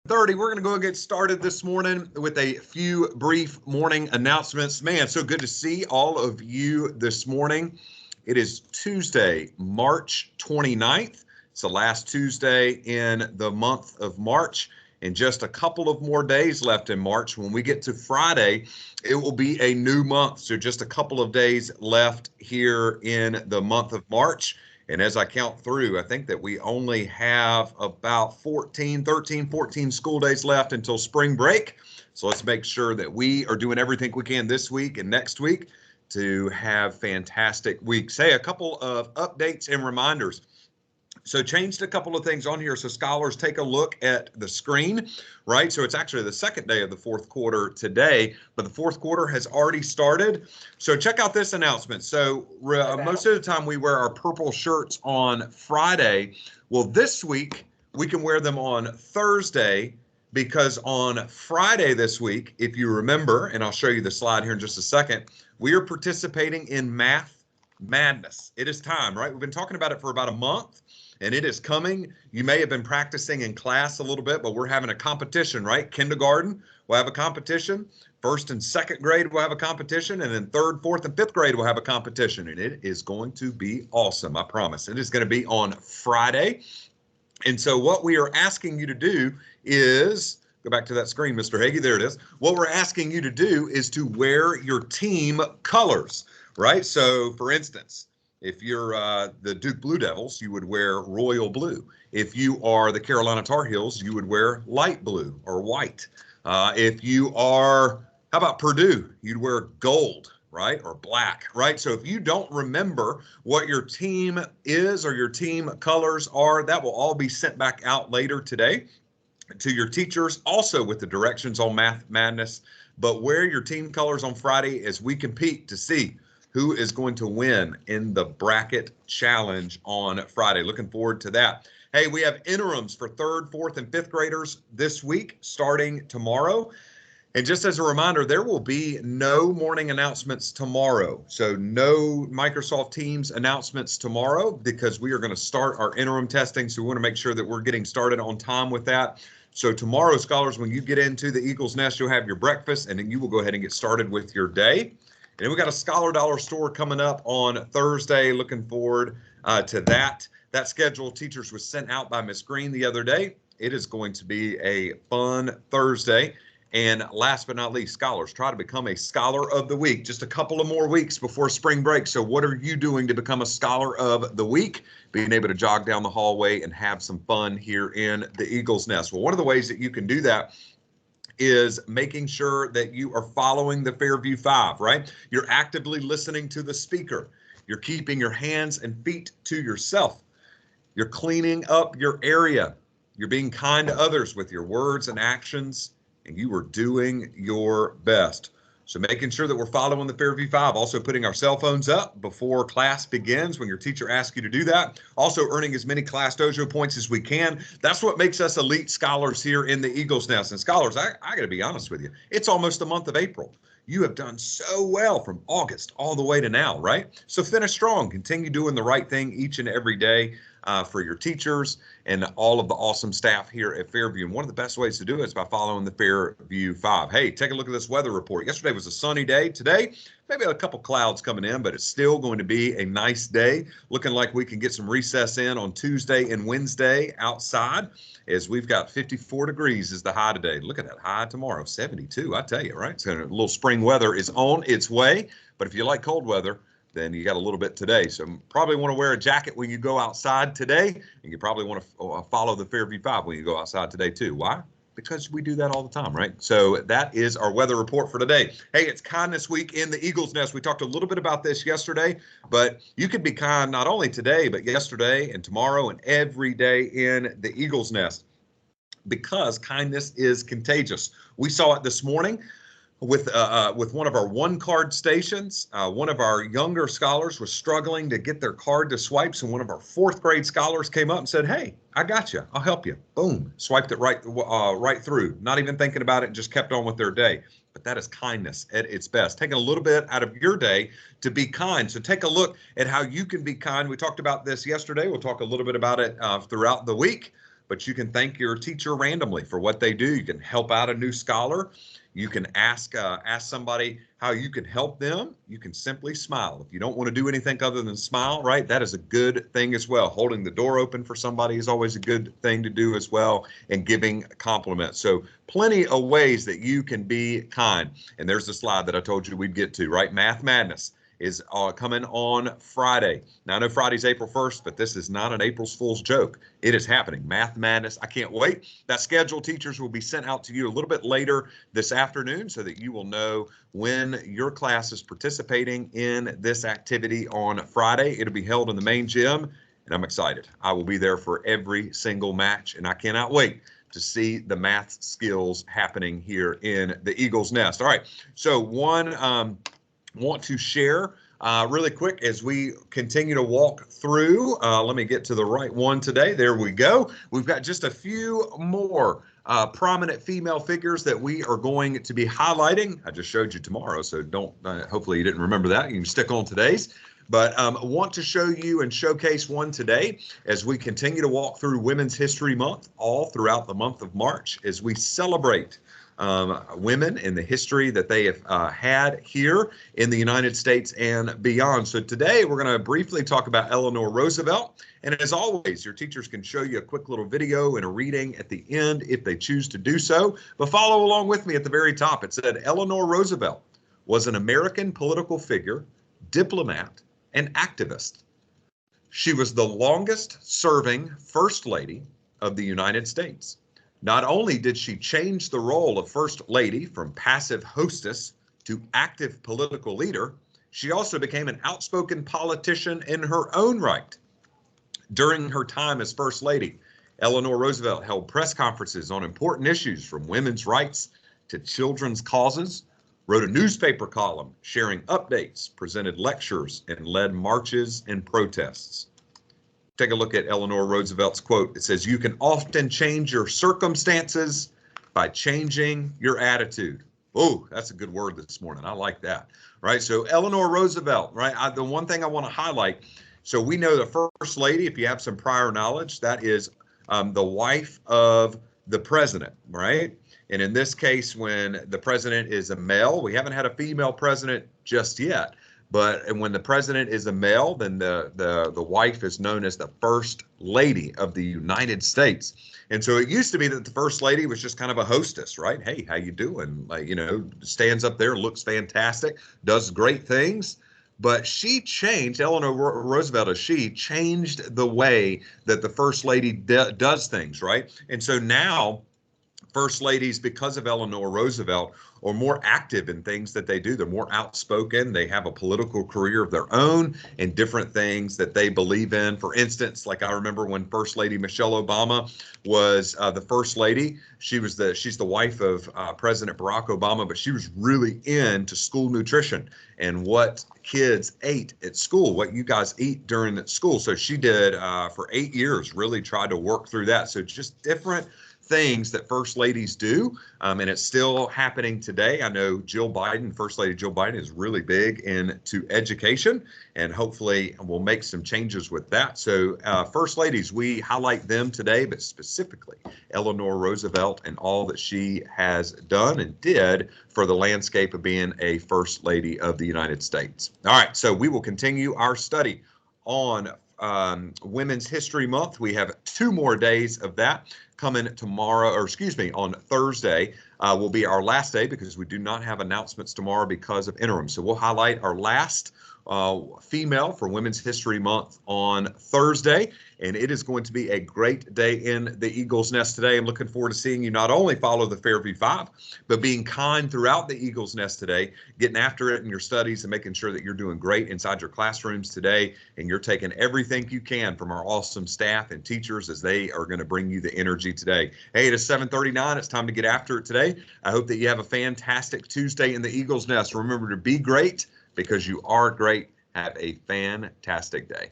7:30. We're going to go and get started this morning with a few brief morning announcements. Man, so good to see all of you this morning. It is Tuesday, March 29th. It's the last Tuesday in the month of March, and just a couple of more days left in March. When we get to Friday, it will be a new month. So just a couple of days left here in the month of March. And as I count through, I think that we only have about 13, 14 school days left until spring break. So let's make sure that we are doing everything we can this week and next week to have fantastic weeks. Hey, a couple of updates and reminders. So changed a couple of things on here. So scholars, take a look at the screen, right? So it's actually the second day of the fourth quarter today, but the fourth quarter has already started. So check out this announcement. So most of the time we wear our purple shirts on Friday. Well, this week we can wear them on Thursday, because on Friday this week, if you remember, and I'll show you the slide here in just a second, we are participating in Math Madness. It is time, right? We've been talking about it for about a month. And it is coming. You may have been practicing in class a little bit, but we're having a competition, right? Kindergarten will have a competition. First and second grade will have a competition. And then third, fourth, and fifth grade will have a competition. And it is going to be awesome, I promise. It is going to be on Friday. And so what we are asking you to do is, go back to that screen, Mr. Hagee, there it is. What we're asking you to do is to wear your team colors, right? So for instance, if you're the Duke Blue Devils, you would wear royal blue. If you are the Carolina Tar Heels, you would wear light blue or white. If you are, how about Purdue? You'd wear gold, right? Or black, right? So if you don't remember what your team is or your team colors are, that will all be sent back out later today to your teachers, also with the directions on Math Madness. But wear your team colors on Friday as we compete to see who is going to win in the bracket challenge on Friday. Looking forward to that. Hey, we have interims for third, fourth, and fifth graders this week, starting tomorrow. And just as a reminder, there will be no morning announcements tomorrow. So no Microsoft Teams announcements tomorrow, because we are going to start our interim testing. So we want to make sure that we're getting started on time with that. So tomorrow, scholars, when you get into the Eagle's Nest, you'll have your breakfast, and then you will go ahead and get started with your day. And we got a Scholar Dollar store coming up on Thursday. Looking forward to that. That schedule, teachers, was sent out by Miss Green the other day. It is going to be a fun Thursday. And last but not least, scholars, try to become a Scholar of the Week. Just a couple of more weeks before spring break. So what are you doing to become a Scholar of the Week? Being able to jog down the hallway and have some fun here in the Eagle's Nest. Well, one of the ways that you can do that is making sure that you are following the Fairview 5, right? You're actively listening to the speaker. You're keeping your hands and feet to yourself. You're cleaning up your area. You're being kind to others with your words and actions, and you are doing your best. So making sure that we're following the Fairview 5, also putting our cell phones up before class begins when your teacher asks you to do that. Also earning as many Class Dojo points as we can. That's what makes us elite scholars here in the Eagle's Nest. And scholars, I got to be honest with you, it's almost the month of April. You have done so well from August all the way to now, right? So finish strong. Continue doing the right thing each and every day for your teachers and all of the awesome staff here at Fairview. And one of the best ways to do it is by following the Fairview 5. Hey, take a look at this weather report. Yesterday was a sunny day. Today, maybe a couple clouds coming in, but it's still going to be a nice day. Looking like we can get some recess in on Tuesday and Wednesday outside, as we've got 54 degrees is the high today. Look at that high tomorrow, 72. I tell you, right? So a little spring weather is on its way. But if you like cold weather, then you got a little bit today. So probably want to wear a jacket when you go outside today. And you probably want to follow the Fairview 5 when you go outside today too. Why? Because we do that all the time, right? So that is our weather report for today. Hey, it's Kindness Week in the Eagle's Nest. We talked a little bit about this yesterday, but you could be kind not only today, but yesterday and tomorrow and every day in the Eagle's Nest, because kindness is contagious. We saw it this morning with one of our one card stations. One of our younger scholars was struggling to get their card to swipe, so one of our fourth grade scholars came up and said, "Hey, I got you. I'll help you." Boom, swiped it right through, not even thinking about it, and just kept on with their day. But that is kindness at its best. Taking a little bit out of your day to be kind. So take a look at how you can be kind. We talked about this yesterday. We'll talk a little bit about it throughout the week. but you can thank your teacher randomly for what they do. You can help out a new scholar. You can ask somebody how you can help them. You can simply smile. If you don't want to do anything other than smile, right, that is a good thing as well. Holding the door open for somebody is always a good thing to do as well, and giving compliments. So plenty of ways that you can be kind. And there's the slide that I told you we'd get to, right? Math Madness is coming on Friday. Now, I know Friday's April 1st, but this is not an April Fool's joke. It is happening. Math Madness. I can't wait. That schedule, teachers, will be sent out to you a little bit later this afternoon so that you will know when your class is participating in this activity on Friday. It'll be held in the main gym, and I'm excited. I will be there for every single match, and I cannot wait to see the math skills happening here in the Eagle's Nest. All right, so want to share really quick as we continue to walk through. Let me get to the right one today. There we go. We've got just a few more prominent female figures that we are going to be highlighting. I just showed you tomorrow, so don't, hopefully you didn't remember that. You can stick on today's. But want to show you and showcase one today as we continue to walk through Women's History Month all throughout the month of March as we celebrate women in the history that they have had here in the United States and beyond. So today we're going to briefly talk about Eleanor Roosevelt. And as always, your teachers can show you a quick little video and a reading at the end if they choose to do so. But follow along with me at the very top. It said Eleanor Roosevelt was an American political figure, diplomat, and activist. She was the longest serving First Lady of the United States. Not only did she change the role of First Lady from passive hostess to active political leader, she also became an outspoken politician in her own right. During her time as First Lady, Eleanor Roosevelt held press conferences on important issues from women's rights to children's causes, wrote a newspaper column sharing updates, presented lectures, and led marches and protests. Take a look at Eleanor Roosevelt's quote. It says, "You can often change your circumstances by changing your attitude." Oh, that's a good word this morning. I like that, right? So Eleanor Roosevelt, right? The one thing I want to highlight, so we know the First Lady, if you have some prior knowledge, that is the wife of the president, right? And in this case, when the president is a male, we haven't had a female president just yet. But when the president is a male, then the wife is known as the First Lady of the United States. And so it used to be that the First Lady was just kind of a hostess, right? Hey, how you doing? Like, you know, stands up there, looks fantastic, does great things. But she changed, Eleanor Roosevelt, she changed the way that the First Lady does things, right? And so now First Ladies, because of Eleanor Roosevelt, are more active in things that they do. They're more outspoken. They have a political career of their own and different things that they believe in. For instance, like I remember when First Lady Michelle Obama was the First Lady. She's the wife of President Barack Obama, but she was really into school nutrition and what kids ate at school, what you guys eat during school. So she did for 8 years, really tried to work through that. So just different things that First Ladies do, and it's still happening today. I know Jill Biden, First Lady Jill Biden, is really big into education, and hopefully we'll make some changes with that. So First Ladies, we highlight them today, but specifically Eleanor Roosevelt and all that she has done and did for the landscape of being a First Lady of the United States. All right, so we will continue our study on Women's History Month. We have 2 more days of that coming tomorrow, or excuse me, on Thursday will be our last day because we do not have announcements tomorrow because of interim. So we'll highlight our last female for Women's History Month on Thursday, and it is going to be a great day in the Eagle's Nest today. I'm looking forward to seeing you not only follow the Fairview 5, but being kind throughout the Eagle's Nest today, getting after it in your studies and making sure that you're doing great inside your classrooms today, and you're taking everything you can from our awesome staff and teachers as they are going to bring you the energy today. Hey, it is 7:39. It's time to get after it today. I hope that you have a fantastic Tuesday in the Eagle's Nest. Remember to be great, because you are great. Have a fantastic day.